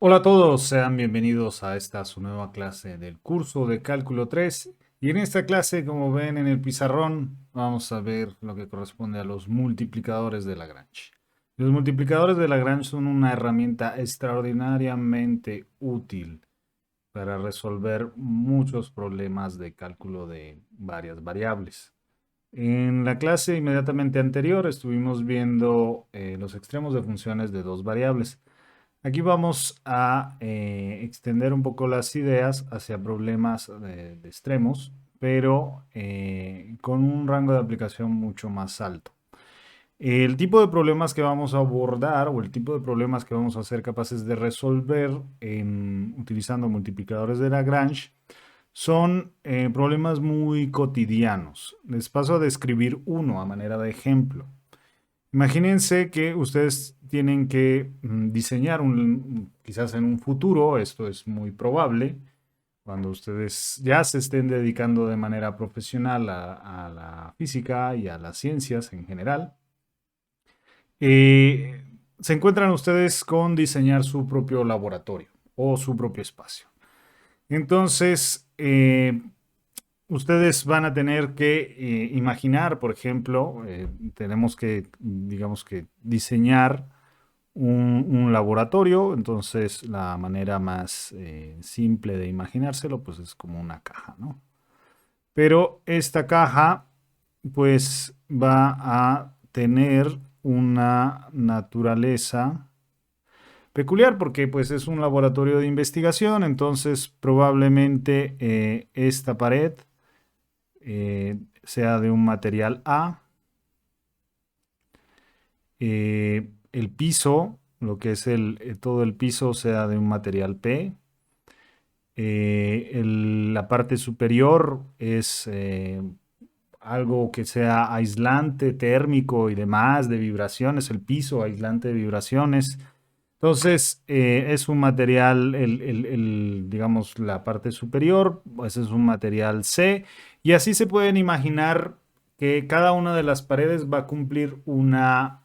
Hola a todos, sean bienvenidos a esta su nueva clase del curso de Cálculo 3. Y en esta clase, como ven en el pizarrón, vamos a ver lo que corresponde a los multiplicadores de Lagrange. Los multiplicadores de Lagrange son una herramienta extraordinariamente útil para resolver muchos problemas de cálculo de varias variables. En la clase inmediatamente anterior estuvimos viendo los extremos de funciones de dos variables. Aquí vamos a extender un poco las ideas hacia problemas de extremos, pero con un rango de aplicación mucho más alto. El tipo de problemas que vamos a abordar o el tipo de problemas que vamos a ser capaces de resolver utilizando multiplicadores de Lagrange son problemas muy cotidianos. Les paso a describir uno a manera de ejemplo. Imagínense que ustedes tienen que diseñar quizás en un futuro, esto es muy probable, cuando ustedes ya se estén dedicando de manera profesional a la física y a las ciencias en general, eh, se encuentran ustedes con diseñar su propio laboratorio o su propio espacio. Entonces, ustedes van a tener que imaginar, por ejemplo, tenemos que, digamos que, diseñar un laboratorio. Entonces, la manera más simple de imaginárselo, pues es como una caja, ¿no? Pero esta caja, pues, va a tener una naturaleza peculiar porque, pues, es un laboratorio de investigación. Entonces, probablemente esta pared sea de un material A, el piso, lo que es todo el piso sea de un material P, la parte superior es algo que sea aislante, térmico y demás, de vibraciones, el piso aislante de vibraciones. Entonces, es un material, digamos, la parte superior, pues es un material C, y así se pueden imaginar que cada una de las paredes va a cumplir una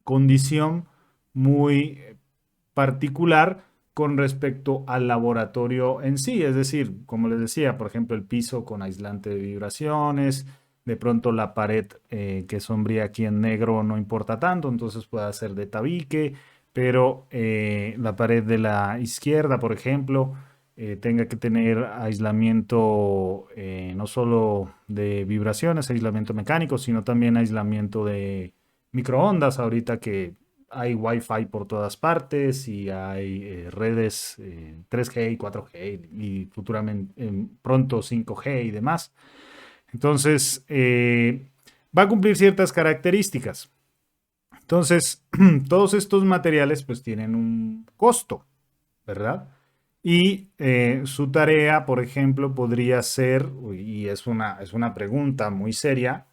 condición muy particular con respecto al laboratorio en sí. Es decir, como les decía, por ejemplo, el piso con aislante de vibraciones, de pronto la pared que sombría aquí en negro no importa tanto, entonces puede ser de tabique, pero la pared de la izquierda, por ejemplo, tenga que tener aislamiento no solo de vibraciones, aislamiento mecánico, sino también aislamiento de microondas, ahorita que hay Wi-Fi por todas partes y hay redes 3G y 4G y futuramente pronto 5G y demás. Entonces, va a cumplir ciertas características. Entonces, todos estos materiales pues tienen un costo, ¿verdad? Y su tarea, por ejemplo, podría ser, y es una pregunta muy seria,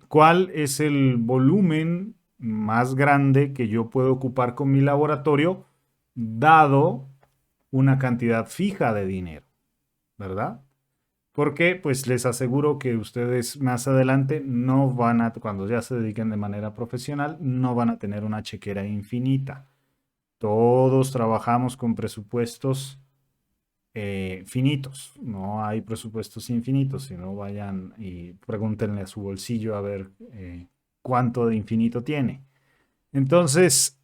¿cuál es el volumen más grande que yo puedo ocupar con mi laboratorio dado una cantidad fija de dinero, ¿verdad? Porque pues les aseguro que ustedes más adelante no van a, cuando ya se dediquen de manera profesional, no van a tener una chequera infinita. Todos trabajamos con presupuestos finitos, no hay presupuestos infinitos, sino vayan y pregúntenle a su bolsillo a ver cuánto de infinito tiene. Entonces,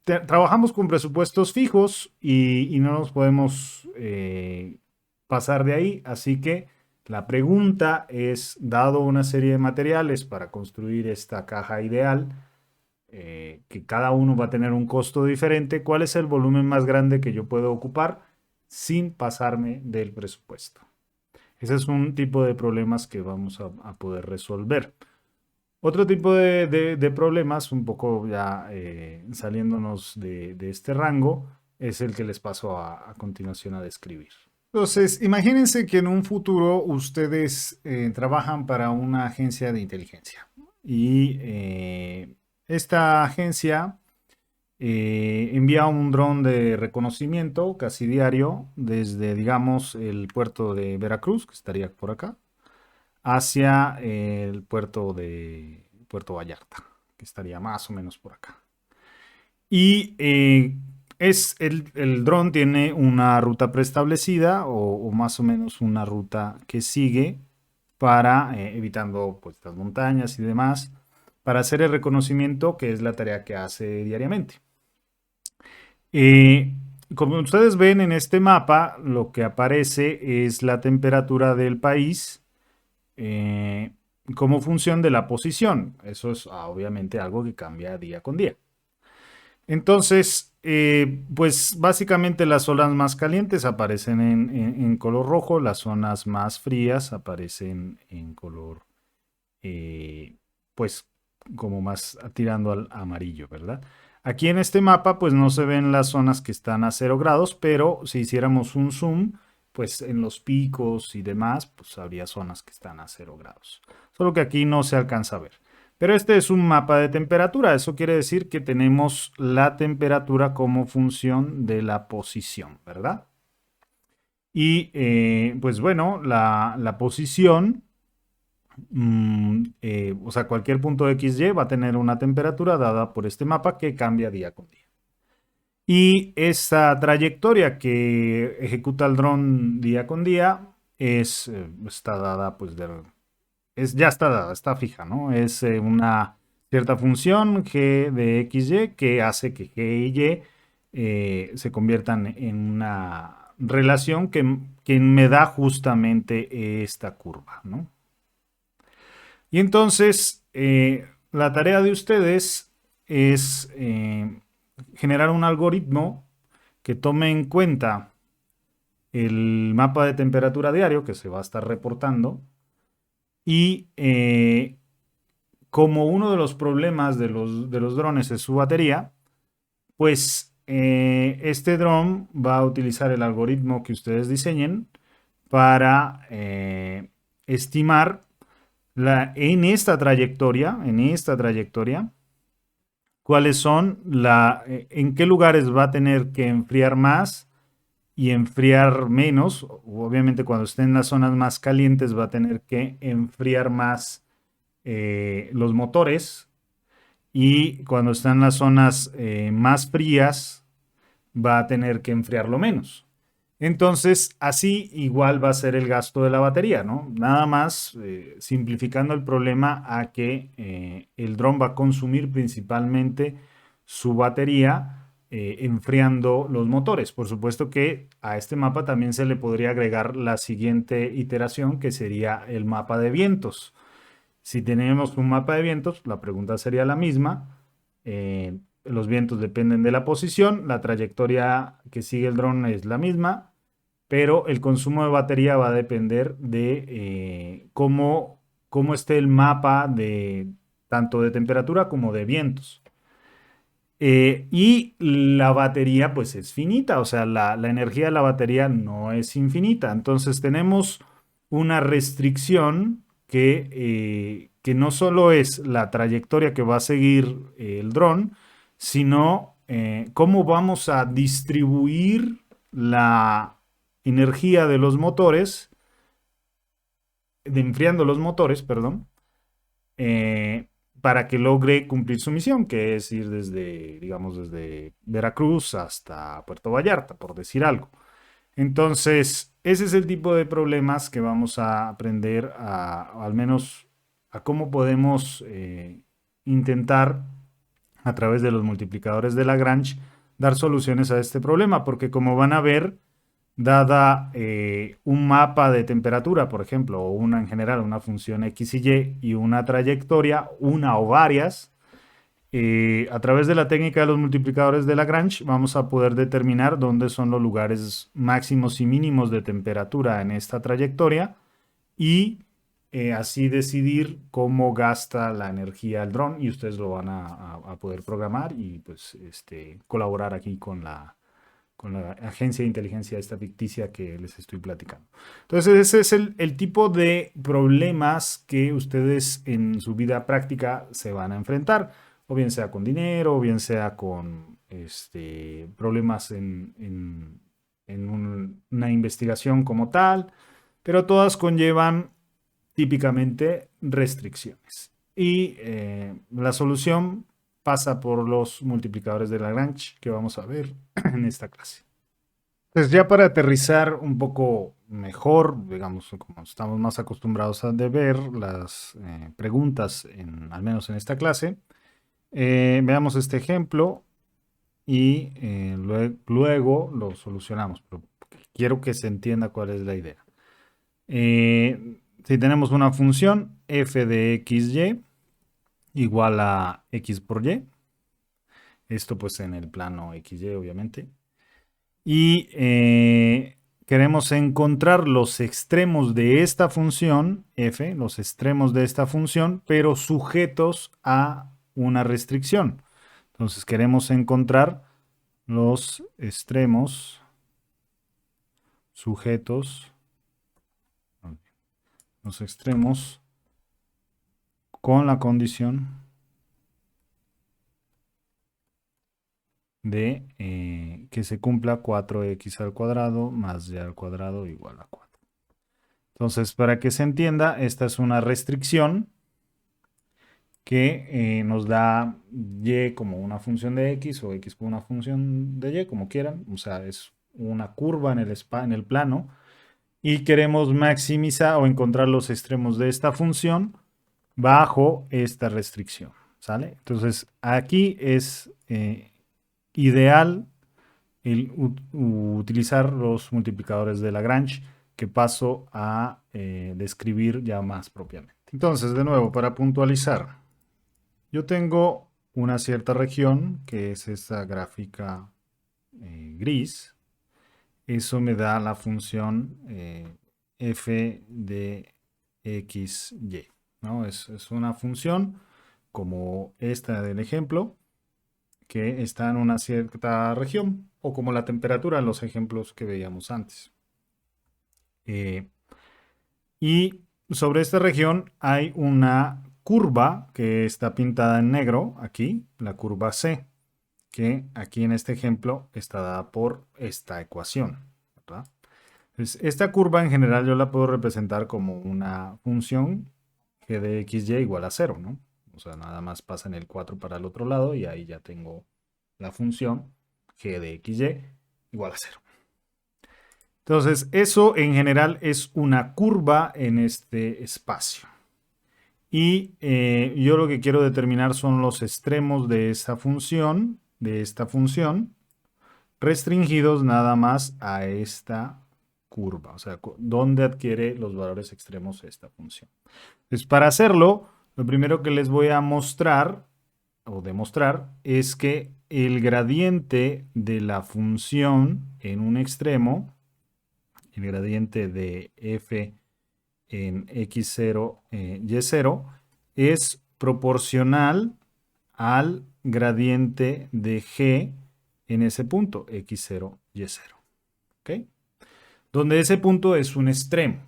trabajamos con presupuestos fijos y no nos podemos pasar de ahí, así que la pregunta es, dado una serie de materiales para construir esta caja ideal, que cada uno va a tener un costo diferente, ¿cuál es el volumen más grande que yo puedo ocupar sin pasarme del presupuesto? Ese es un tipo de problemas que vamos a poder resolver. Otro tipo de problemas, un poco ya saliéndonos de este rango, es el que les paso a continuación a describir. Entonces, imagínense que en un futuro ustedes trabajan para una agencia de inteligencia y esta agencia envía un dron de reconocimiento casi diario desde, digamos, el puerto de Veracruz, que estaría por acá, hacia el puerto de Puerto Vallarta, que estaría más o menos por acá. Y el dron tiene una ruta preestablecida o más o menos una ruta que sigue para, evitando pues las montañas y demás, para hacer el reconocimiento, que es la tarea que hace diariamente. Eh, Como ustedes ven en este mapa, lo que aparece es la temperatura del país eh, como función de la posición. Eso es obviamente algo que cambia día con día. Entonces, pues básicamente las zonas más calientes aparecen en color rojo, las zonas más frías aparecen en color, eh, pues como más tirando al amarillo, ¿verdad? Aquí en este mapa, pues no se ven las zonas que están a 0 grados, pero si hiciéramos un zoom, pues en los picos y demás, pues habría zonas que están a 0 grados. Solo que aquí no se alcanza a ver. Pero este es un mapa de temperatura. Eso quiere decir que tenemos la temperatura como función de la posición, ¿verdad? Y pues bueno, la posición, o sea, cualquier punto XY va a tener una temperatura dada por este mapa que cambia día con día. Y esa trayectoria que ejecuta el dron día con día está dada, pues, ya está dada, está fija, ¿no? Es una cierta función G de XY que hace que G y Y se conviertan en una relación que me da justamente esta curva, ¿no? Y entonces, la tarea de ustedes es generar un algoritmo que tome en cuenta el mapa de temperatura diario que se va a estar reportando y como uno de los problemas de los drones es su batería, pues este dron va a utilizar el algoritmo que ustedes diseñen para estimar en esta trayectoria, cuáles son en qué lugares va a tener que enfriar más y enfriar menos. Obviamente cuando esté en las zonas más calientes va a tener que enfriar más los motores y cuando está en las zonas más frías va a tener que enfriarlo menos. Entonces, así igual va a ser el gasto de la batería, ¿no? Nada más simplificando el problema a que el dron va a consumir principalmente su batería enfriando los motores. Por supuesto que a este mapa también se le podría agregar la siguiente iteración, que sería el mapa de vientos. Si tenemos un mapa de vientos, la pregunta sería la misma. Los vientos dependen de la posición, la trayectoria que sigue el dron es la misma, pero el consumo de batería va a depender de cómo esté el mapa de tanto de temperatura como de vientos. Y la batería pues es finita, o sea, la energía de la batería no es infinita. Entonces tenemos una restricción que no solo es la trayectoria que va a seguir el dron, sino cómo vamos a distribuir la energía de los motores, de enfriando los motores, perdón, eh, para que logre cumplir su misión, que es ir desde, digamos, desde Veracruz hasta Puerto Vallarta, por decir algo. Entonces, ese es el tipo de problemas que vamos a aprender al menos a cómo podemos intentar a través de los multiplicadores de Lagrange dar soluciones a este problema, porque como van a ver, dada un mapa de temperatura, por ejemplo, o una en general, una función X y una trayectoria, una o varias, a través de la técnica de los multiplicadores de Lagrange vamos a poder determinar dónde son los lugares máximos y mínimos de temperatura en esta trayectoria y así decidir cómo gasta la energía el dron y ustedes lo van a poder programar y pues colaborar aquí con la agencia de inteligencia esta ficticia que les estoy platicando. Entonces, ese es el tipo de problemas que ustedes en su vida práctica se van a enfrentar, o bien sea con dinero, o bien sea con problemas en una investigación como tal, pero todas conllevan típicamente restricciones. Y la solución pasa por los multiplicadores de Lagrange que vamos a ver en esta clase. Entonces, ya para aterrizar un poco mejor, digamos, como estamos más acostumbrados a de ver las preguntas, al menos en esta clase, veamos este ejemplo y luego lo solucionamos. Pero quiero que se entienda cuál es la idea. Si tenemos una función f de xy igual a x por y, esto pues en el plano xy obviamente, y queremos encontrar los extremos de esta función f, los extremos de esta función, pero sujetos a una restricción. Entonces queremos encontrar los extremos sujetos, los extremos con la condición de que se cumpla 4x al cuadrado más y al cuadrado igual a 4. Entonces, para que se entienda, esta es una restricción que nos da y como una función de x o x como una función de y, como quieran. O sea, es una curva en el plano y queremos maximizar o encontrar los extremos de esta función bajo esta restricción. ¿Sale? Entonces, aquí es ideal utilizar los multiplicadores de Lagrange que paso a describir ya más propiamente. Entonces, de nuevo, para puntualizar, yo tengo una cierta región que es esta gráfica gris. Eso me da la función f de xy, ¿no? Es una función como esta del ejemplo que está en una cierta región, o como la temperatura en los ejemplos que veíamos antes. Y sobre esta región hay una curva que está pintada en negro aquí, la curva C, que aquí en este ejemplo está dada por esta ecuación, ¿verdad? Entonces, esta curva en general yo la puedo representar como una función g de xy igual a 0, ¿no? O sea, nada más pasa en el 4 para el otro lado y ahí ya tengo la función g de xy igual a 0. Entonces, eso en general es una curva en este espacio. Y yo lo que quiero determinar son los extremos de esta función, restringidos nada más a esta curva. O sea, dónde adquiere los valores extremos esta función. Entonces, para hacerlo, lo primero que les voy a mostrar o demostrar es que el gradiente de la función en un extremo, el gradiente de f en x0, y0, es proporcional al gradiente de g en ese punto, x0, y0. ¿Ok? Donde ese punto es un extremo,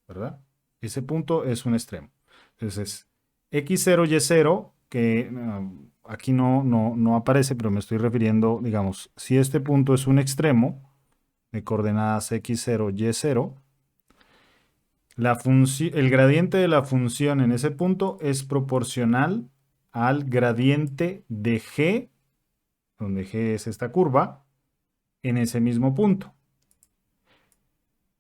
¿verdad? Ese punto es un extremo. Entonces, x0, y0, que aquí no aparece, pero me estoy refiriendo, digamos, si este punto es un extremo de coordenadas x0, y0, el gradiente de la función en ese punto es proporcional al gradiente de g, donde g es esta curva, en ese mismo punto.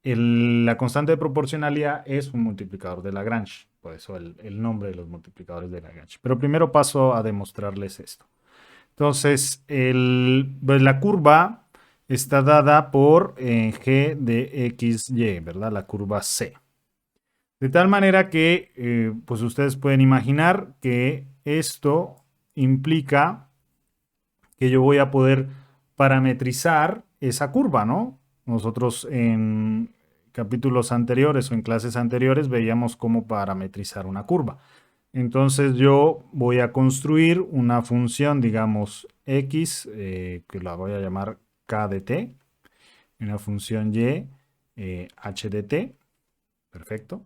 La constante de proporcionalidad es un multiplicador de Lagrange, por eso el nombre de los multiplicadores de Lagrange. Pero primero paso a demostrarles esto. Entonces, pues la curva está dada por g de xy, ¿verdad? La curva C. De tal manera que, pues ustedes pueden imaginar que esto implica que yo voy a poder parametrizar esa curva, ¿no? Nosotros en capítulos anteriores o en clases anteriores veíamos cómo parametrizar una curva. Entonces yo voy a construir una función, digamos, x, que la voy a llamar k de t, una función y, h de t, perfecto,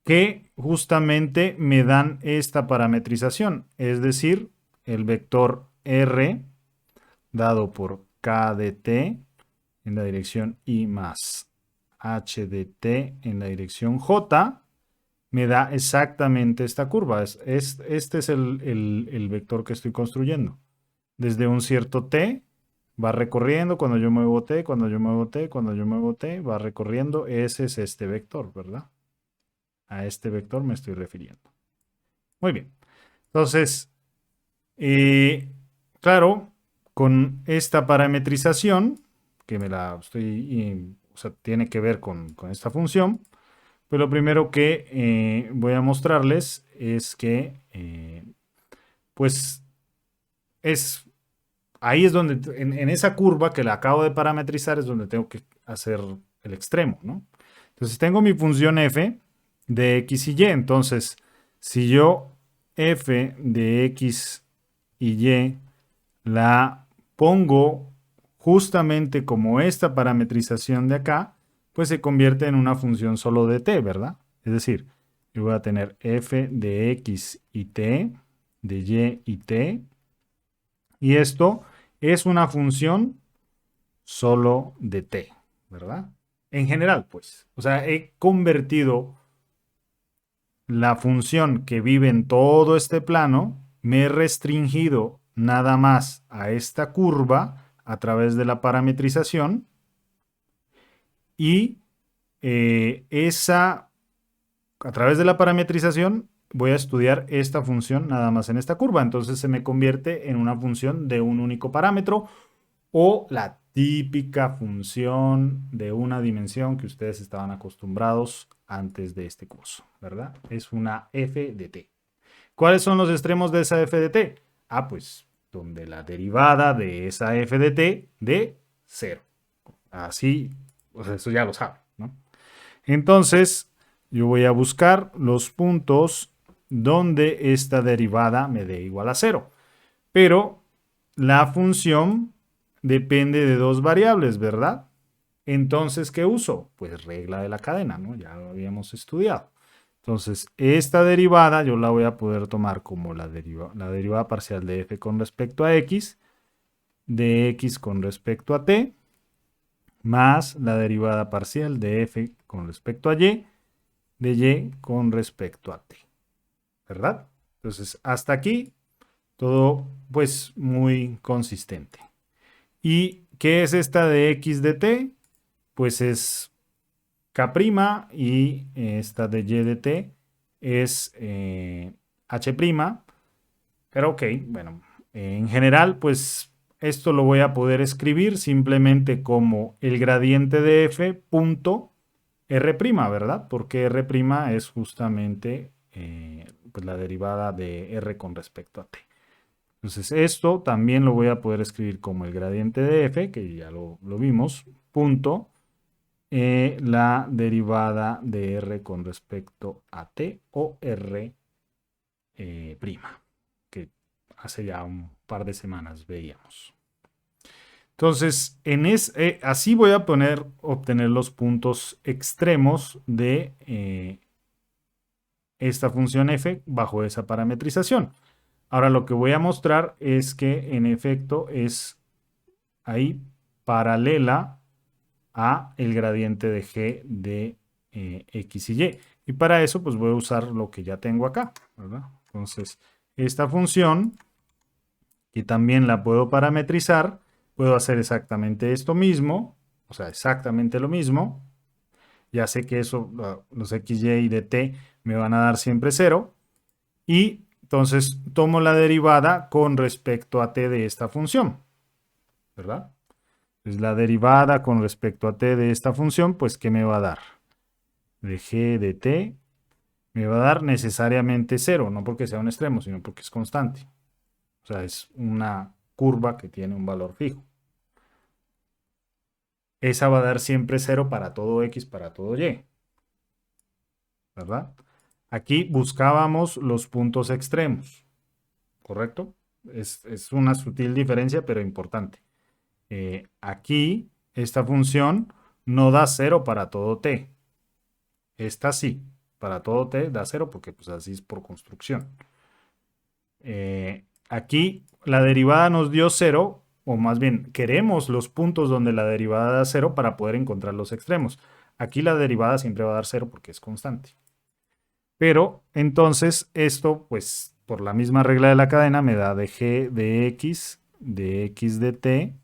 que justamente me dan esta parametrización, es decir, el vector r dado por k de t en la dirección y más h de t en la dirección j me da exactamente esta curva. Este es el vector que estoy construyendo. Desde un cierto t, va recorriendo, cuando yo muevo t, cuando yo muevo t, cuando yo muevo t, va recorriendo. Ese es este vector, ¿verdad? A este vector me estoy refiriendo. Muy bien. Entonces, claro, con esta parametrización, que me la estoy, o sea, tiene que ver con esta función, pues lo primero que voy a mostrarles es que, pues, ahí es donde, en esa curva que la acabo de parametrizar, es donde tengo que hacer el extremo, ¿no? Entonces, tengo mi función f de x y y. Entonces, si yo f de x y y la pongo justamente como esta parametrización de acá, pues se convierte en una función solo de t, ¿verdad? Es decir, yo voy a tener f de x y t, de y t, y esto es una función solo de t, ¿verdad? En general, pues. O sea, he convertido la función que vive en todo este plano, me he restringido nada más a esta curva a través de la parametrización y a través de la parametrización voy a estudiar esta función nada más en esta curva. Entonces se me convierte en una función de un único parámetro o la típica función de una dimensión que ustedes estaban acostumbrados antes de este curso, ¿verdad? Es una f de t. ¿Cuáles son los extremos de esa f de t? Ah, pues donde la derivada de esa f de t de 0. Así, pues eso ya lo saben, ¿no? Entonces, yo voy a buscar los puntos donde esta derivada me dé igual a 0. Pero la función depende de dos variables, ¿verdad? Entonces, ¿qué uso? Pues regla de la cadena, ¿no? Ya lo habíamos estudiado. Entonces, esta derivada yo la voy a poder tomar como la derivada parcial de f con respecto a x, de x con respecto a t, más la derivada parcial de f con respecto a y, de y con respecto a t, ¿verdad? Entonces, hasta aquí todo pues muy consistente. ¿Y qué es esta de x de t? Pues es k' y esta de y de t es h'. Pero ok, bueno, en general pues esto lo voy a poder escribir simplemente como el gradiente de f punto r', ¿verdad? Porque r' es justamente pues la derivada de r con respecto a t. Entonces esto también lo voy a poder escribir como el gradiente de f, que ya lo vimos, punto la derivada de r con respecto a t o r', que hace ya un par de semanas veíamos. Entonces, así voy a obtener los puntos extremos de esta función f bajo esa parametrización. Ahora lo que voy a mostrar es que en efecto es ahí paralela a el gradiente de g de x y y. Y para eso pues voy a usar lo que ya tengo acá, ¿verdad? Entonces, esta función, que también la puedo parametrizar, puedo hacer exactamente esto mismo, o sea, exactamente lo mismo. Ya sé que eso, los x, y de t me van a dar siempre 0. Y entonces tomo la derivada con respecto a t de esta función, ¿verdad? Entonces la derivada con respecto a t de esta función, pues ¿qué me va a dar? De g de t me va a dar necesariamente 0, no porque sea un extremo, sino porque es constante. O sea, es una curva que tiene un valor fijo. Esa va a dar siempre 0 para todo x, para todo y, ¿verdad? Aquí buscábamos los puntos extremos, ¿correcto? Es una sutil diferencia, pero importante. Aquí, esta función no da 0 para todo t. Esta sí, para todo t da 0 porque pues así es por construcción. Aquí la derivada nos dio 0, o más bien queremos los puntos donde la derivada da 0 para poder encontrar los extremos. Aquí la derivada siempre va a dar 0 porque es constante. Pero entonces esto, pues por la misma regla de la cadena, me da de g de x de t,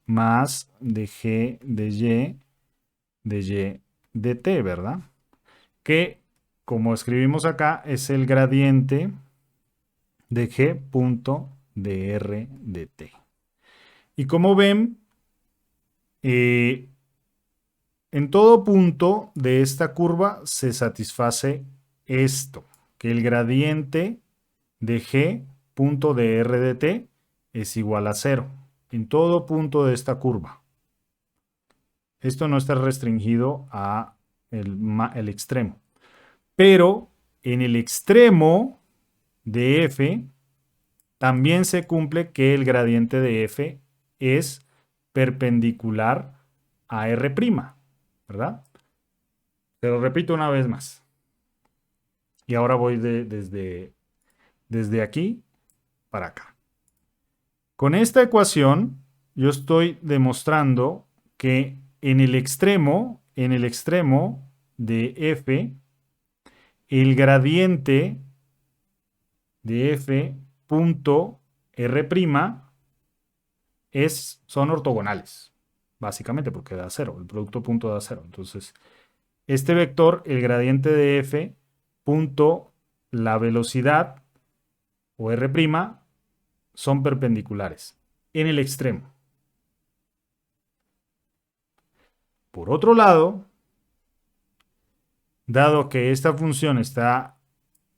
más de g de y de t, ¿verdad? Que, como escribimos acá, es el gradiente de g punto de r de t. Y como ven, eh, en todo punto de esta curva se satisface esto, que el gradiente de g punto de r de t es igual a 0 en todo punto de esta curva. Esto no está restringido a el extremo. Pero en el extremo de f también se cumple que el gradiente de f es perpendicular a r', ¿verdad? Pero repito una vez más. Y ahora voy desde aquí para acá. Con esta ecuación, yo estoy demostrando que en el extremo de f, el gradiente de f punto r' son ortogonales, básicamente porque da 0, el producto punto da 0. Entonces, este vector, el gradiente de f punto la velocidad o r' son perpendiculares en el extremo. Por otro lado, dado que esta función está,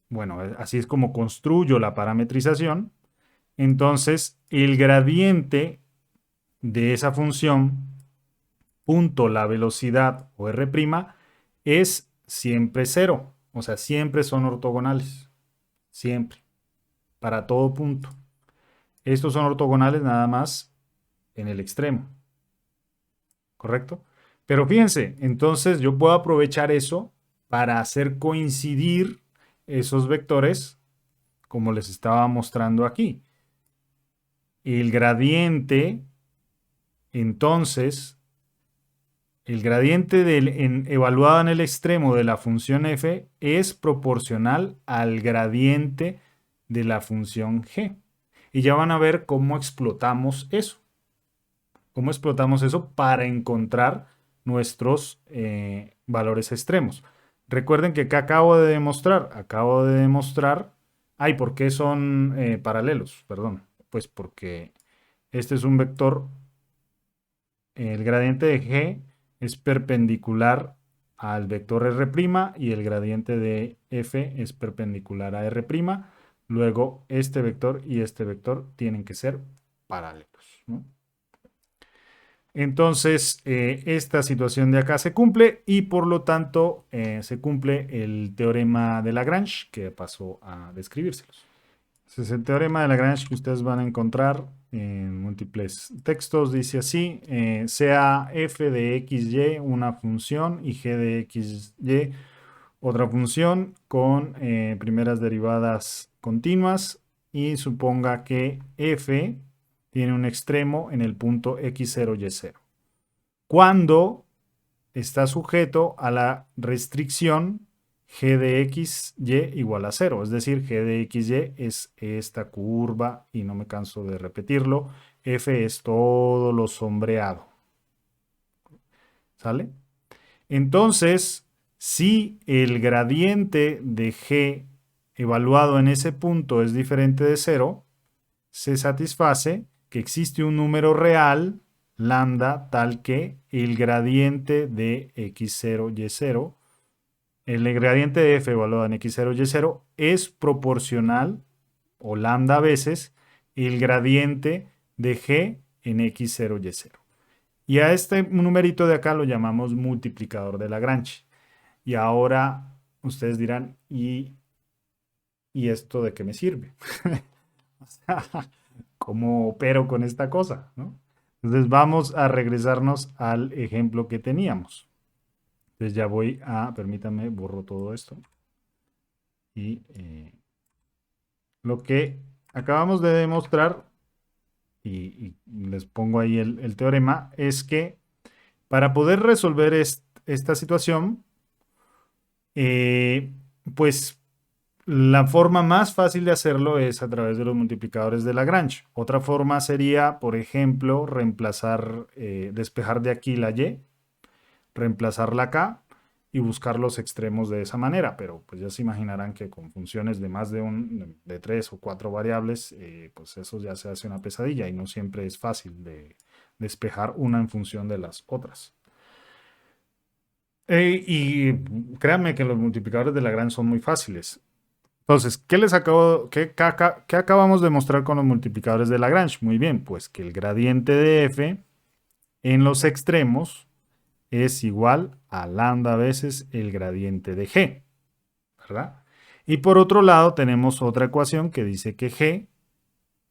bueno, así es como construyo la parametrización, entonces el gradiente de esa función punto la velocidad o r' es siempre 0. O sea, siempre son ortogonales. Siempre. Para todo punto. Estos son ortogonales nada más en el extremo. ¿Correcto? Pero fíjense, entonces yo puedo aprovechar eso para hacer coincidir esos vectores como les estaba mostrando aquí. El gradiente, entonces, el gradiente evaluado en el extremo de la función f es proporcional al gradiente de la función g. Y ya van a ver cómo explotamos eso. Cómo explotamos eso para encontrar nuestros valores extremos. Recuerden que acá acabo de demostrar, ay, ¿por qué son paralelos? Perdón, pues porque este es un vector, el gradiente de g es perpendicular al vector r' y el gradiente de f es perpendicular a r'. Luego, este vector y este vector tienen que ser paralelos, ¿no? Entonces, esta situación de acá se cumple y por lo tanto se cumple el teorema de Lagrange que pasó a describírselos. Entonces, el teorema de Lagrange que ustedes van a encontrar en múltiples textos dice así, sea f de xy una función y g de xy otra función con primeras derivadas continuas y suponga que f tiene un extremo en el punto x0, y0. Cuando está sujeto a la restricción g de x, y igual a 0. Es decir, g de x, y es esta curva y no me canso de repetirlo. F es todo lo sombreado. ¿Sale? Entonces, si el gradiente de g evaluado en ese punto es diferente de 0, se satisface que existe un número real, lambda, tal que el gradiente de x0, y0, el gradiente de f evaluado en x0, y0 es proporcional, o lambda a veces, el gradiente de g en x0, y0. Y a este numerito de acá lo llamamos multiplicador de Lagrange. Y ahora ustedes dirán, ¿y esto de qué me sirve? ¿Cómo opero con esta cosa? ¿No? Entonces vamos a regresarnos al ejemplo que teníamos. Entonces ya voy a, permítanme, borro todo esto. Y lo que acabamos de demostrar, y les pongo ahí el teorema, es que para poder resolver esta situación, pues la forma más fácil de hacerlo es a través de los multiplicadores de Lagrange. Otra forma sería, por ejemplo, reemplazar, despejar de aquí la y, reemplazar la k y buscar los extremos de esa manera. Pero pues ya se imaginarán que con funciones de más de 3 o 4 variables, pues eso ya se hace una pesadilla y no siempre es fácil de despejar una en función de las otras. Y créanme que los multiplicadores de Lagrange son muy fáciles. Entonces, qué acabamos de mostrar con los multiplicadores de Lagrange? Muy bien, pues que el gradiente de f en los extremos es igual a lambda veces el gradiente de g, ¿verdad? Y por otro lado tenemos otra ecuación que dice que g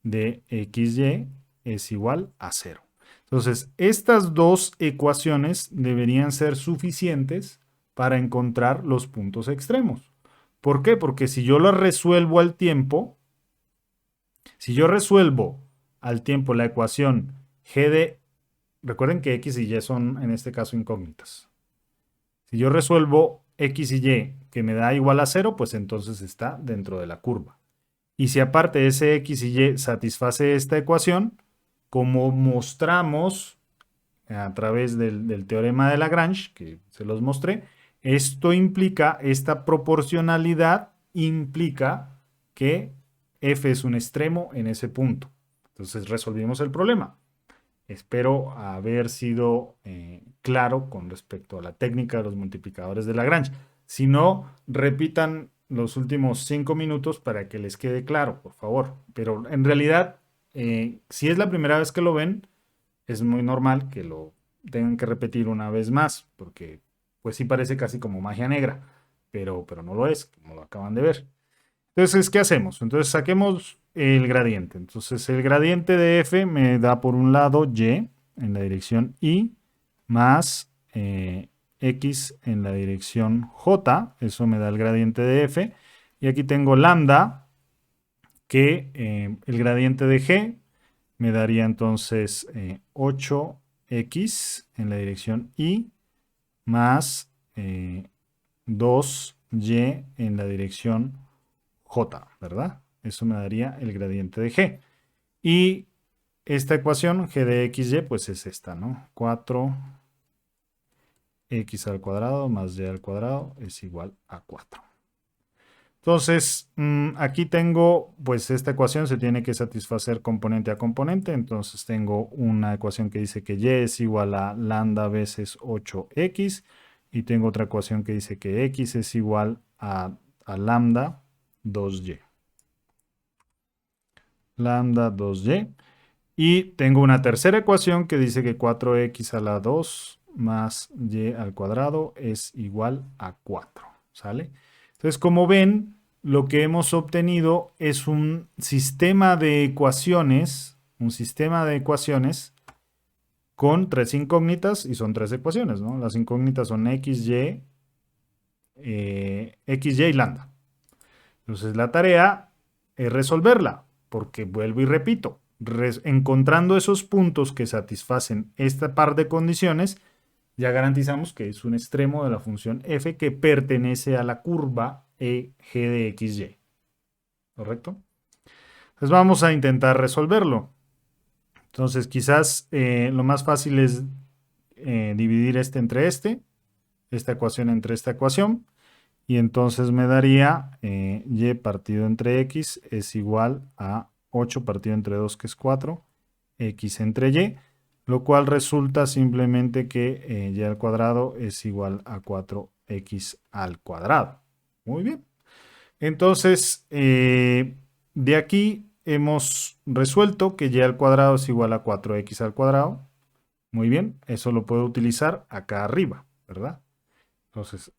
de xy es igual a 0. Entonces, estas dos ecuaciones deberían ser suficientes para encontrar los puntos extremos. ¿Por qué? Porque si yo las resuelvo al tiempo, si yo resuelvo al tiempo la ecuación g de, recuerden que x y y son en este caso incógnitas. Si yo resuelvo x y y que me da igual a 0, pues entonces está dentro de la curva. Y si aparte ese x y y satisface esta ecuación, como mostramos a través del teorema de Lagrange, que se los mostré, esta proporcionalidad implica que f es un extremo en ese punto. Entonces resolvimos el problema. Espero haber sido claro con respecto a la técnica de los multiplicadores de Lagrange. Si no, repitan los últimos 5 minutos para que les quede claro, por favor. Pero en realidad, si es la primera vez que lo ven, es muy normal que lo tengan que repetir una vez más, porque pues sí parece casi como magia negra, pero no lo es, como lo acaban de ver. Entonces, ¿qué hacemos? Entonces, saquemos el gradiente. Entonces, el gradiente de f me da por un lado y en la dirección y más x en la dirección j. Eso me da el gradiente de f. Y aquí tengo lambda, que el gradiente de g me daría entonces 8x en la dirección y más 2y en la dirección j, ¿verdad? Eso me daría el gradiente de g. Y esta ecuación, g de xy, pues es esta, ¿no? 4x al cuadrado más y al cuadrado es igual a 4. Entonces, aquí tengo, pues esta ecuación se tiene que satisfacer componente a componente. Entonces tengo una ecuación que dice que y es igual a lambda veces 8x. Y tengo otra ecuación que dice que x es igual a lambda 2y. Lambda 2y. Y tengo una tercera ecuación que dice que 4x a la 2 más y al cuadrado es igual a 4. ¿Sale? Entonces, como ven, lo que hemos obtenido es un sistema de ecuaciones, con 3 incógnitas y son 3 ecuaciones, ¿no? Las incógnitas son x, y y lambda. Entonces, la tarea es resolverla, porque vuelvo y repito, encontrando esos puntos que satisfacen esta par de condiciones, ya garantizamos que es un extremo de la función f que pertenece a la curva e g de xy. ¿Correcto? Entonces vamos a intentar resolverlo. Entonces quizás lo más fácil es dividir esta ecuación entre esta ecuación. Y entonces me daría y partido entre x es igual a 8 partido entre 2, que es 4, x entre y, lo cual resulta simplemente que y al cuadrado es igual a 4x al cuadrado. Muy bien. Entonces, de aquí hemos resuelto que y al cuadrado es igual a 4x al cuadrado. Muy bien, eso lo puedo utilizar acá arriba, ¿verdad? Entonces,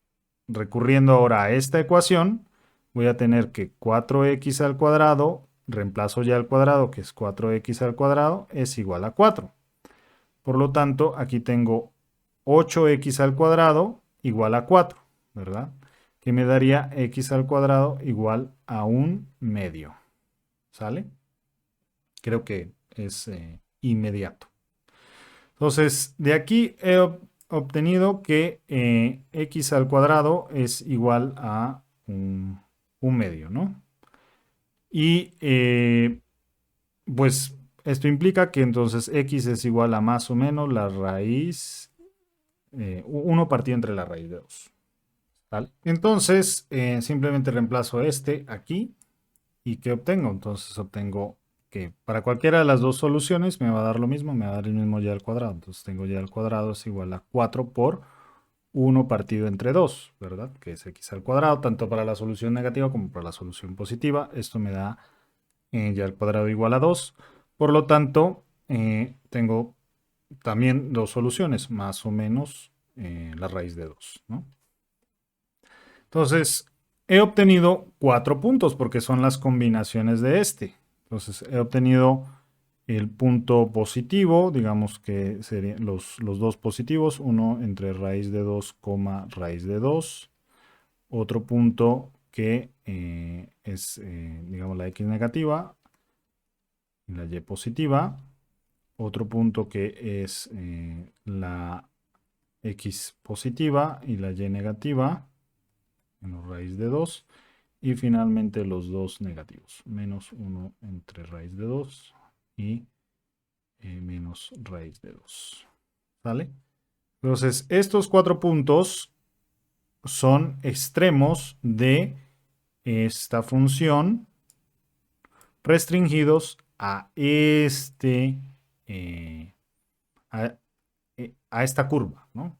recurriendo ahora a esta ecuación, voy a tener que 4x al cuadrado, reemplazo y al cuadrado, que es 4x al cuadrado, es igual a 4. Por lo tanto, aquí tengo 8x al cuadrado igual a 4, ¿verdad? Que me daría x al cuadrado igual a 1/2. ¿Sale? Creo que es inmediato. Entonces, de aquí he obtenido que x al cuadrado es igual a un medio, ¿no? Y pues esto implica que entonces x es igual a más o menos la raíz, 1 partido entre la raíz de 2. ¿Vale? Entonces, simplemente reemplazo este aquí. ¿Y qué obtengo? Entonces obtengo que para cualquiera de las dos soluciones me va a dar lo mismo, me va a dar el mismo y al cuadrado. Entonces tengo y al cuadrado es igual a 4 por 1 partido entre 2, ¿verdad? Que es x al cuadrado, tanto para la solución negativa como para la solución positiva. Esto me da y al cuadrado igual a 2. Por lo tanto, tengo también dos soluciones, más o menos la raíz de 2, ¿no? Entonces, he obtenido 4 puntos porque son las combinaciones de este. Entonces, he obtenido el punto positivo, digamos que serían los dos positivos, uno entre raíz de 2, raíz de 2. Otro punto que es, digamos, la x negativa y la y positiva. Otro punto que es la x positiva y la y negativa, menos raíz de 2. Y finalmente los dos negativos, menos 1 entre raíz de 2 y menos raíz de 2. ¿Vale? Entonces, estos 4 puntos son extremos de esta función restringidos a eh, a, a esta curva, ¿no?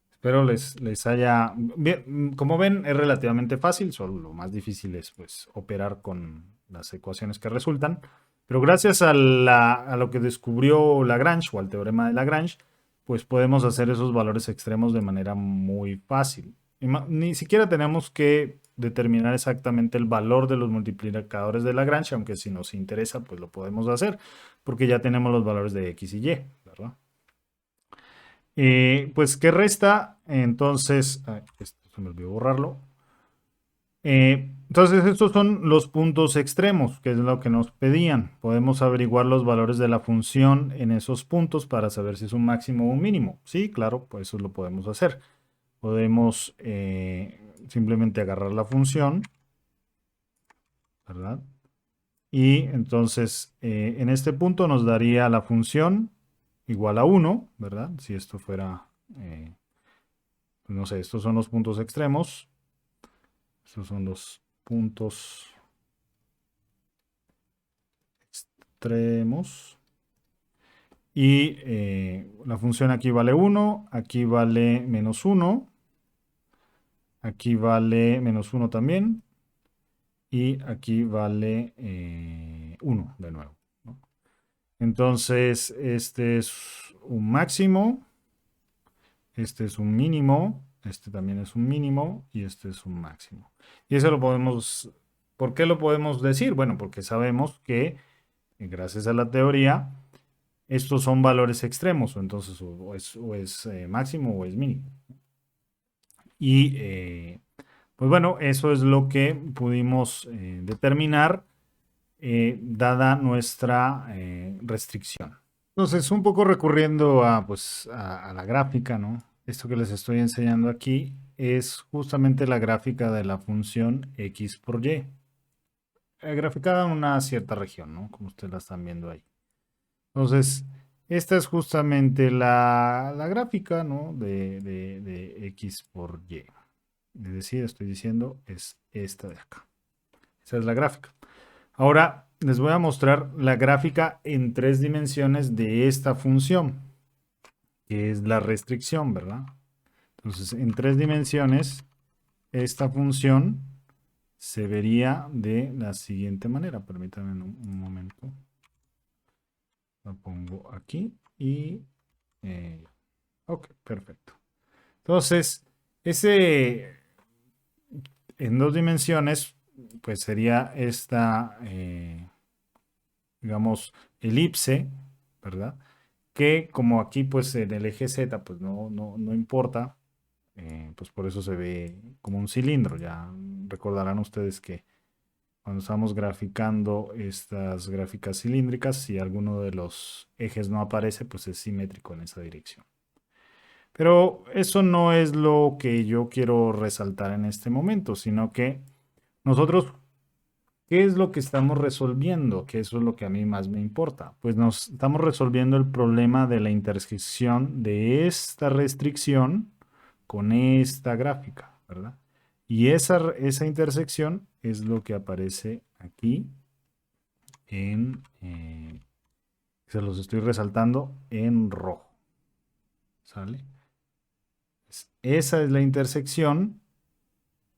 Espero les haya... Bien, como ven, es relativamente fácil, solo lo más difícil es pues operar con las ecuaciones que resultan. Pero gracias a lo que descubrió Lagrange o al teorema de Lagrange, pues podemos hacer esos valores extremos de manera muy fácil. Ni siquiera tenemos que determinar exactamente el valor de los multiplicadores de Lagrange, aunque si nos interesa, pues lo podemos hacer, porque ya tenemos los valores de x y y, ¿verdad? Pues, ¿qué resta? Entonces, esto se me olvidó borrarlo. Entonces, estos son los puntos extremos, que es lo que nos pedían. Podemos averiguar los valores de la función en esos puntos para saber si es un máximo o un mínimo. Sí, claro, pues eso lo podemos hacer. Podemos simplemente agarrar la función, ¿verdad? Y entonces, en este punto nos daría la función igual a 1, ¿verdad? Si esto fuera... no sé, estos son los puntos extremos. Estos son los puntos extremos. Y la función aquí vale 1, aquí vale menos 1, aquí vale menos 1 también, y aquí vale 1 de nuevo, ¿no? Entonces, este es un máximo, este es un mínimo, este también es un mínimo y este es un máximo. Y eso lo podemos, ¿por qué lo podemos decir? Bueno, porque sabemos que gracias a la teoría, estos son valores extremos, o entonces o es máximo o es mínimo. Y pues bueno, eso es lo que pudimos determinar dada nuestra restricción. Entonces, un poco recurriendo a, pues, a la gráfica, ¿no? Esto que les estoy enseñando aquí es justamente la gráfica de la función x por y. Graficada en una cierta región, ¿no? Como ustedes la están viendo ahí. Entonces, esta es justamente la gráfica, ¿no? De x por y. Es decir, estoy diciendo, es esta de acá. Esa es la gráfica. Ahora les voy a mostrar la gráfica en 3 dimensiones de esta función, que es la restricción, ¿verdad? Entonces, en 3 dimensiones, esta función se vería de la siguiente manera. Permítanme un momento. La pongo aquí y... ok, perfecto. Entonces, ese en 2 dimensiones, pues sería esta, digamos, elipse, ¿verdad? Que como aquí, pues en el eje Z, pues no importa, pues por eso se ve como un cilindro. Ya recordarán ustedes que cuando estamos graficando estas gráficas cilíndricas, si alguno de los ejes no aparece, pues es simétrico en esa dirección. Pero eso no es lo que yo quiero resaltar en este momento, sino que nosotros, ¿qué es lo que estamos resolviendo? Que eso es lo que a mí más me importa. Pues nos estamos resolviendo el problema de la intersección de esta restricción con esta gráfica, ¿verdad? Y esa intersección es lo que aparece aquí se los estoy resaltando en rojo, ¿sale? Esa es la intersección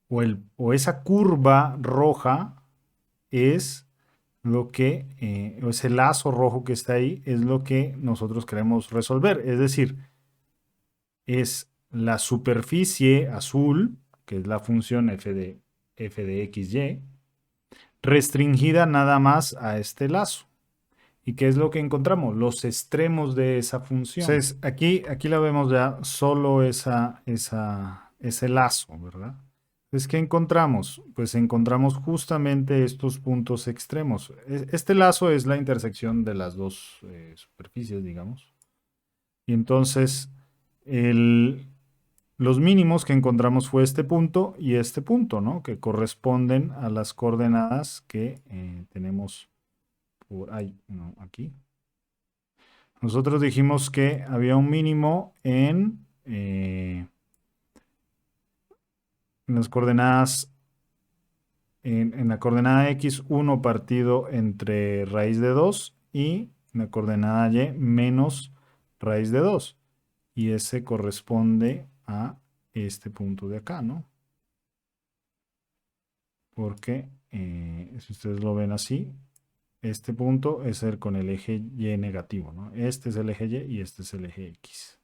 o esa curva roja es lo que, o ese lazo rojo que está ahí, es lo que nosotros queremos resolver. Es decir, es la superficie azul, que es la función f de xy, restringida nada más a este lazo. ¿Y qué es lo que encontramos? Los extremos de esa función. Entonces, aquí la vemos ya solo ese lazo, ¿verdad? Entonces, ¿qué encontramos? Pues encontramos justamente estos puntos extremos. Este lazo es la intersección de las dos superficies, digamos. Y entonces, los mínimos que encontramos fue este punto y este punto, ¿no? Que corresponden a las coordenadas que tenemos por ahí, no, aquí. Nosotros dijimos que había un mínimo en las coordenadas, en la coordenada x, 1 partido entre raíz de 2 y en la coordenada y menos raíz de 2. Y ese corresponde a este punto de acá, ¿no? Porque si ustedes lo ven así, este punto es el con el eje y negativo, ¿no? Este es el eje y y este es el eje x.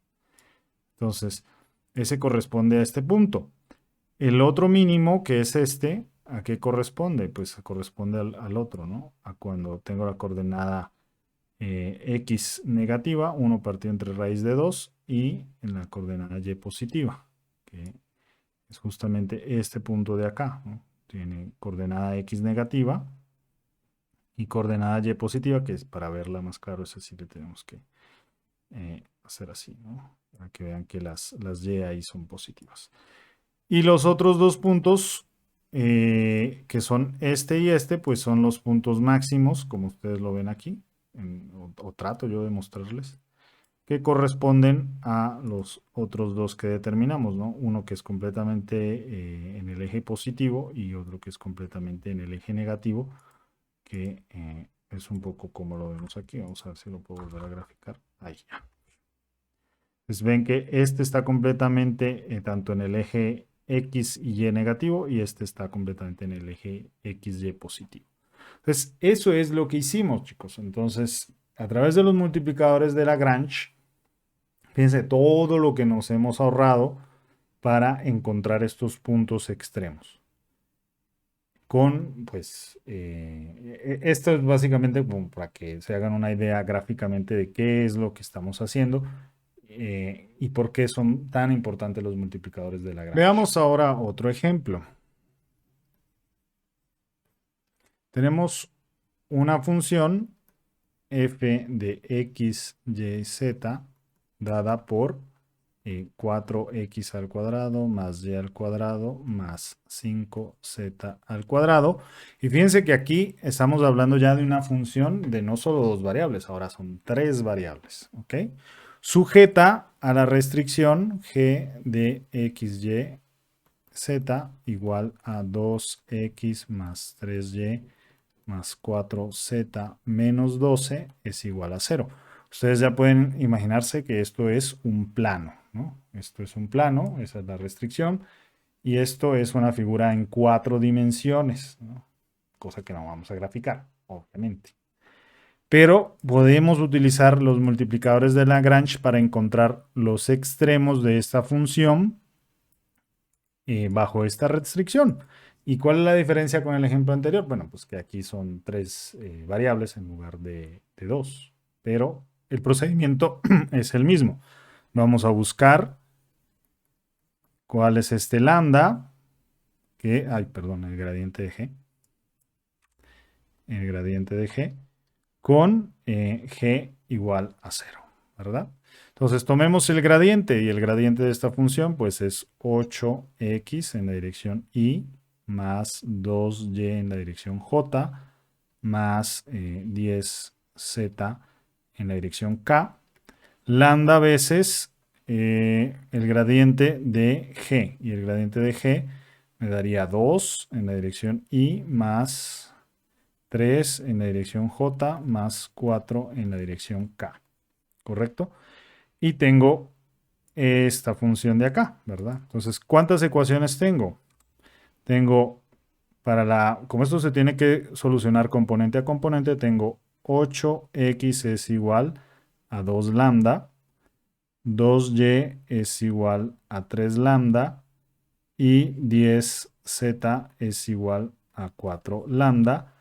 Entonces, ese corresponde a este punto. El otro mínimo, que es este, ¿a qué corresponde? Pues corresponde al otro, ¿no? A cuando tengo la coordenada x negativa, 1 partido entre raíz de 2 y en la coordenada y positiva, que es justamente este punto de acá, ¿no? Tiene coordenada x negativa y coordenada y positiva, que es para verla más claro, es así le tenemos que hacer así, ¿no? Para que vean que las y ahí son positivas. Y los otros dos puntos, que son este y este, pues son los puntos máximos, como ustedes lo ven aquí, o trato yo de mostrarles, que corresponden a los otros dos que determinamos, ¿no? Uno que es completamente en el eje positivo y otro que es completamente en el eje negativo, que es un poco como lo vemos aquí. Vamos a ver si lo puedo volver a graficar. Ahí ya. Pues ven que este está completamente tanto en el eje X y Y negativo y este está completamente en el eje XY positivo. Entonces, eso es lo que hicimos, chicos. Entonces, a través de los multiplicadores de Lagrange, fíjense todo lo que nos hemos ahorrado para encontrar estos puntos extremos. Pues, esto es básicamente como para que se hagan una idea gráficamente de qué es lo que estamos haciendo y por qué son tan importantes los multiplicadores de Lagrange. Veamos ahora otro ejemplo. Tenemos una función f de x, y, z dada por 4x al cuadrado más y al cuadrado más 5z al cuadrado. Y fíjense que aquí estamos hablando ya de una función de no solo dos variables, ahora son tres variables, ¿ok? Sujeta a la restricción g de x, y, z igual a 2x más 3y más 4z menos 12 es igual a 0. Ustedes ya pueden imaginarse que esto es un plano, ¿no? Esto es un plano, esa es la restricción, y esto es una figura en 4 dimensiones, ¿no? Cosa que no vamos a graficar, obviamente. Pero podemos utilizar los multiplicadores de Lagrange para encontrar los extremos de esta función bajo esta restricción. ¿Y cuál es la diferencia con el ejemplo anterior? Bueno, pues que aquí son tres variables en lugar de dos, pero el procedimiento es el mismo. Vamos a buscar cuál es este lambda, el gradiente de g. El gradiente de g con g igual a 0. ¿verdad? Entonces tomemos el gradiente y el gradiente de esta función pues es 8x en la dirección y más 2y en la dirección j más 10z en la dirección k, lambda veces el gradiente de g, y el gradiente de g me daría 2 en la dirección y más 3 en la dirección j más 4 en la dirección k, ¿correcto? Y tengo esta función de acá, ¿verdad? Entonces, ¿cuántas ecuaciones tengo? Tengo como esto se tiene que solucionar componente a componente, tengo 8x es igual a 2 lambda, 2y es igual a 3 lambda y 10z es igual a 4 lambda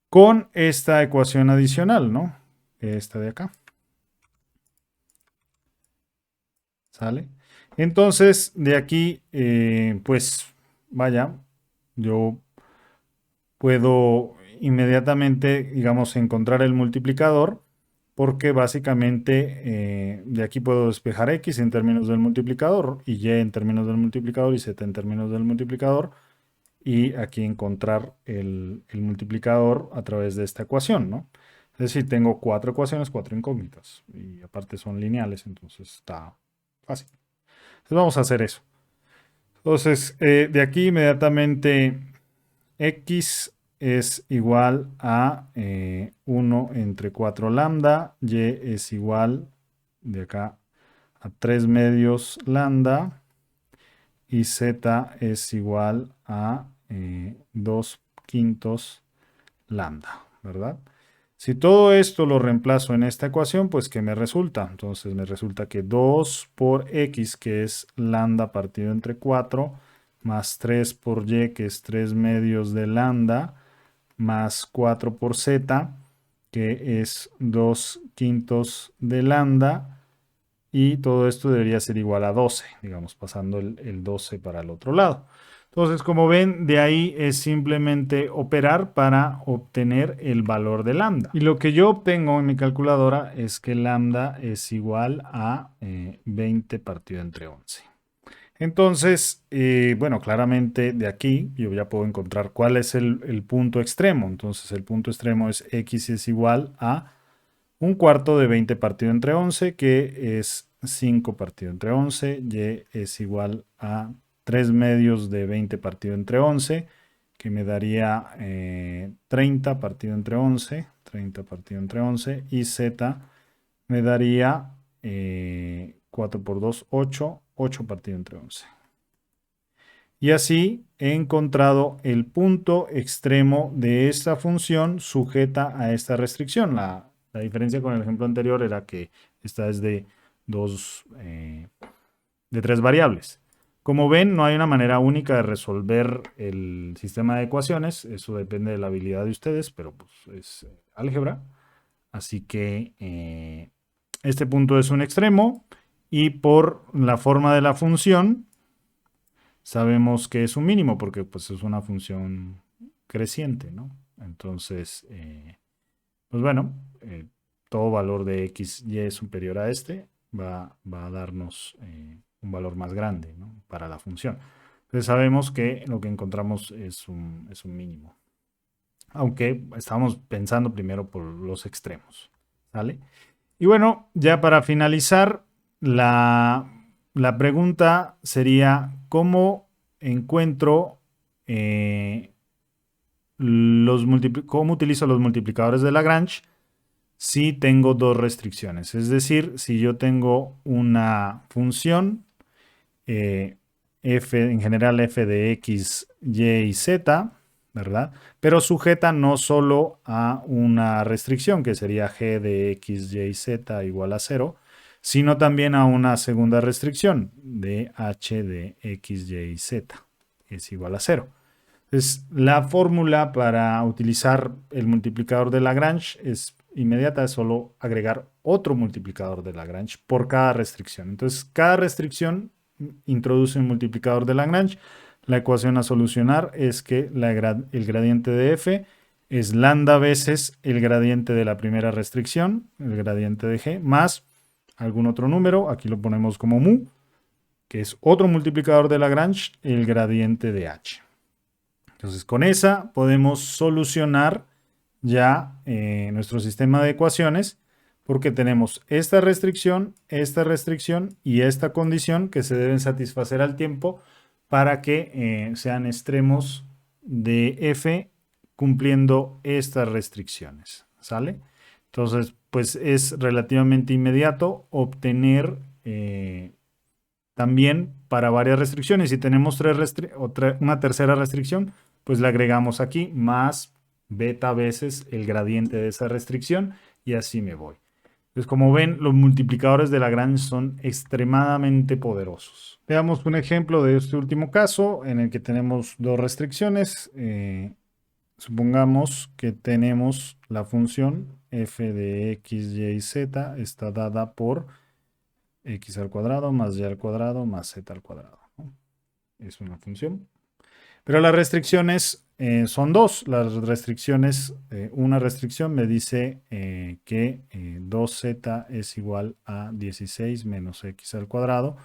con esta ecuación adicional, ¿no? Esta de acá. ¿Sale? Entonces, de aquí, pues, vaya, yo puedo inmediatamente, digamos, encontrar el multiplicador, porque básicamente de aquí puedo despejar x en términos del multiplicador, y y en términos del multiplicador, y z en términos del multiplicador, y aquí encontrar el multiplicador a través de esta ecuación, ¿no? Es decir, tengo 4 ecuaciones, 4 incógnitas, y aparte son lineales, entonces está fácil. Entonces vamos a hacer eso. Entonces, de aquí inmediatamente x es igual a 1 entre 4 lambda, y es igual de acá a 3 medios lambda, y z es igual a 2 quintos lambda, ¿verdad? Si todo esto lo reemplazo en esta ecuación, pues ¿qué me resulta? Entonces me resulta que 2 por x, que es lambda partido entre 4, más 3 por y, que es 3 medios de lambda, más 4 por z, que es 2 quintos de lambda, y todo esto debería ser igual a 12, digamos, pasando el 12 para el otro lado. Entonces, como ven, de ahí es simplemente operar para obtener el valor de lambda. Y lo que yo obtengo en mi calculadora es que lambda es igual a 20 partido entre 11. Entonces, bueno, claramente de aquí yo ya puedo encontrar cuál es el punto extremo. Entonces, el punto extremo es x es igual a un cuarto de 20 partido entre 11, que es 5 partido entre 11. Y es igual a 3 medios de 20 partido entre 11, que me daría 30 partido entre 11. 30 partido entre 11. Y z me daría 4 por 2, 8. 8 partido entre 11. Y así he encontrado el punto extremo de esta función sujeta a esta restricción. La diferencia con el ejemplo anterior era que esta es de tres variables. Como ven, no hay una manera única de resolver el sistema de ecuaciones. Eso depende de la habilidad de ustedes, pero pues es álgebra. Así que este punto es un extremo, y por la forma de la función sabemos que es un mínimo porque pues es una función creciente, ¿no? Entonces, pues bueno, todo valor de x, y es superior a este va a darnos un valor más grande, ¿no? Para la función. Entonces sabemos que lo que encontramos es un mínimo. Aunque estamos pensando primero por los extremos, ¿sale? Y bueno, ya para finalizar, la pregunta sería, ¿cómo encuentro cómo utilizo los multiplicadores de Lagrange si tengo dos restricciones? Es decir, si yo tengo una función f, en general f de x, y y z, ¿verdad? Pero sujeta no solo a una restricción, que sería g de x, y, z igual a 0, sino también a una segunda restricción de h de x, y, z es igual a 0. Entonces, la fórmula para utilizar el multiplicador de Lagrange es inmediata, es solo agregar otro multiplicador de Lagrange por cada restricción. Entonces, cada restricción introduce un multiplicador de Lagrange. La ecuación a solucionar es que el gradiente de f es lambda veces el gradiente de la primera restricción, el gradiente de g, más algún otro número, aquí lo ponemos como mu, que es otro multiplicador de Lagrange, el gradiente de h. Entonces con esa podemos solucionar ya nuestro sistema de ecuaciones porque tenemos esta restricción y esta condición que se deben satisfacer al tiempo para que sean extremos de f cumpliendo estas restricciones. ¿Sale? Entonces, pues es relativamente inmediato obtener también para varias restricciones. Si tenemos una tercera restricción, pues le agregamos aquí más beta veces el gradiente de esa restricción y así me voy. Entonces, como ven, los multiplicadores de Lagrange son extremadamente poderosos. Veamos un ejemplo de este último caso en el que tenemos dos restricciones. Supongamos que tenemos la función f de x, y, z está dada por x al cuadrado más y al cuadrado más z al cuadrado, ¿no? Es una función. Pero las restricciones son dos. Las restricciones, una restricción me dice que 2z es igual a 16 menos x al cuadrado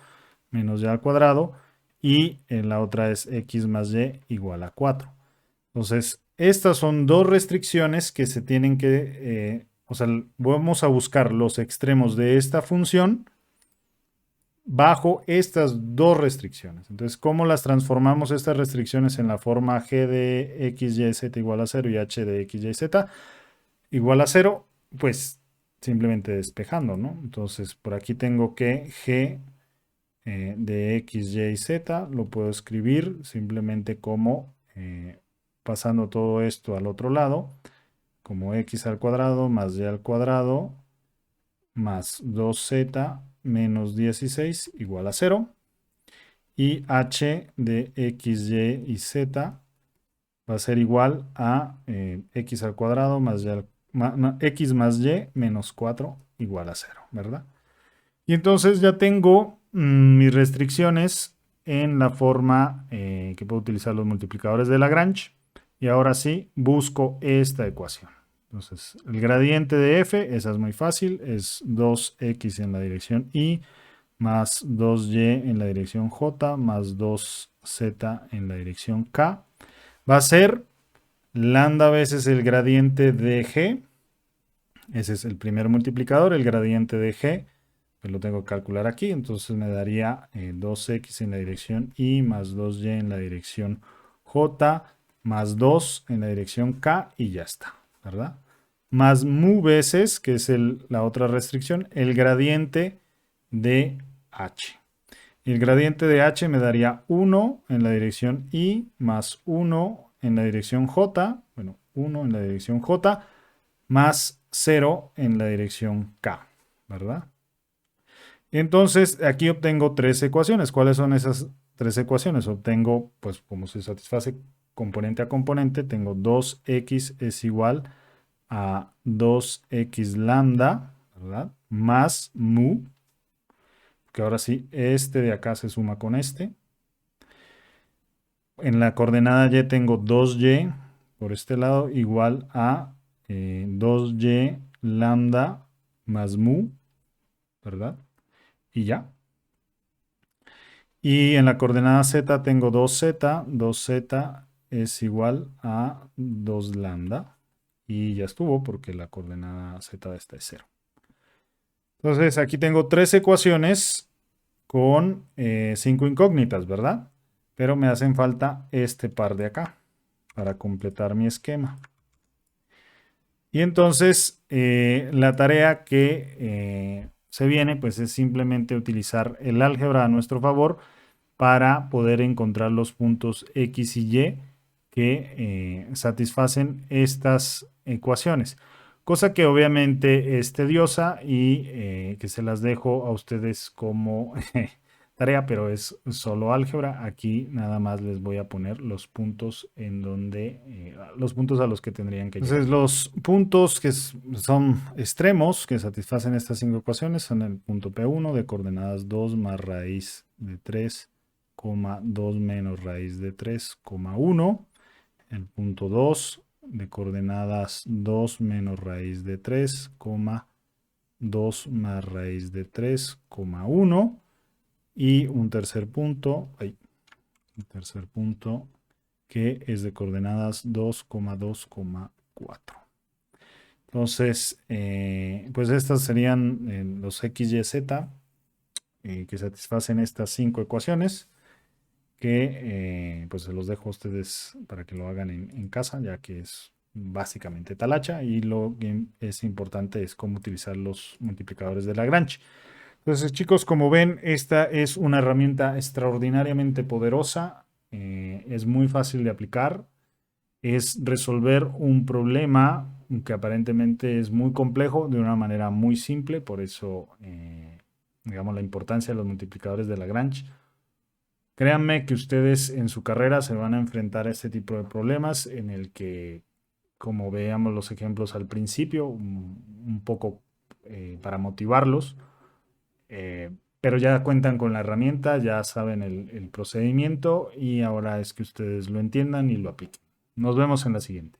menos y al cuadrado. Y la otra es x más y igual a 4. Entonces, estas son dos restricciones que se tienen que, o sea, vamos a buscar los extremos de esta función bajo estas dos restricciones. Entonces, ¿cómo las transformamos estas restricciones en la forma g de x, y, z igual a 0 y h de x, y, z igual a 0? Pues simplemente despejando, ¿no? Entonces, por aquí tengo que g de x, y, z lo puedo escribir simplemente como pasando todo esto al otro lado, como x al cuadrado más y al cuadrado más 2z menos 16 igual a 0. Y h de x, y y z va a ser igual a x al cuadrado más x más y menos 4 igual a 0, ¿verdad? Y entonces ya tengo mis restricciones en la forma que puedo utilizar los multiplicadores de Lagrange. Y ahora sí, busco esta ecuación. Entonces, el gradiente de f, esa es muy fácil, es 2x en la dirección y más 2y en la dirección j más 2z en la dirección k. Va a ser lambda veces el gradiente de g. Ese es el primer multiplicador, el gradiente de g. Pues lo tengo que calcular aquí, entonces me daría 2x en la dirección y más 2y en la dirección j más 2 en la dirección k y ya está, ¿verdad? Más mu veces, que es la otra restricción, el gradiente de h. Y el gradiente de h me daría 1 en la dirección y más 1 en la dirección j, bueno, 1 en la dirección j más 0 en la dirección k, ¿verdad? Entonces, aquí obtengo tres ecuaciones. ¿Cuáles son esas tres ecuaciones? Obtengo, pues, como se satisface componente a componente, tengo 2x es igual a 2x lambda, ¿verdad? Más mu, que ahora sí, este de acá se suma con este. En la coordenada y tengo 2y por este lado igual a 2y lambda más mu, ¿verdad? Y ya. Y en la coordenada z tengo 2z, 2z es igual a 2 lambda. Y ya estuvo porque la coordenada z de esta es 0. Entonces aquí tengo tres ecuaciones con 5 incógnitas, ¿verdad? Pero me hacen falta este par de acá para completar mi esquema. Y entonces la tarea que se viene pues es simplemente utilizar el álgebra a nuestro favor para poder encontrar los puntos X y Y que satisfacen estas ecuaciones. Cosa que obviamente es tediosa y que se las dejo a ustedes como tarea, pero es solo álgebra. Aquí nada más les voy a poner los puntos en donde, los puntos a los que tendrían que llegar. Entonces, los puntos que son extremos que satisfacen estas cinco ecuaciones son el punto P1 de coordenadas 2 más raíz de 3, 2 menos raíz de 3, 1. El punto 2 de coordenadas 2 menos raíz de 3, 2 más raíz de 3,1 y un tercer punto, que es de coordenadas 2,2,4. Entonces, pues estas serían los x, y, z que satisfacen estas 5 ecuaciones que pues se los dejo a ustedes para que lo hagan en casa, ya que es básicamente talacha y lo que es importante es cómo utilizar los multiplicadores de Lagrange. Entonces, chicos, como ven, esta es una herramienta extraordinariamente poderosa, es muy fácil de aplicar, es resolver un problema que aparentemente es muy complejo de una manera muy simple, por eso, digamos, la importancia de los multiplicadores de Lagrange. Créanme que ustedes en su carrera se van a enfrentar a este tipo de problemas en el que, como veamos los ejemplos al principio, un poco para motivarlos, pero ya cuentan con la herramienta, ya saben el procedimiento y ahora es que ustedes lo entiendan y lo apliquen. Nos vemos en la siguiente.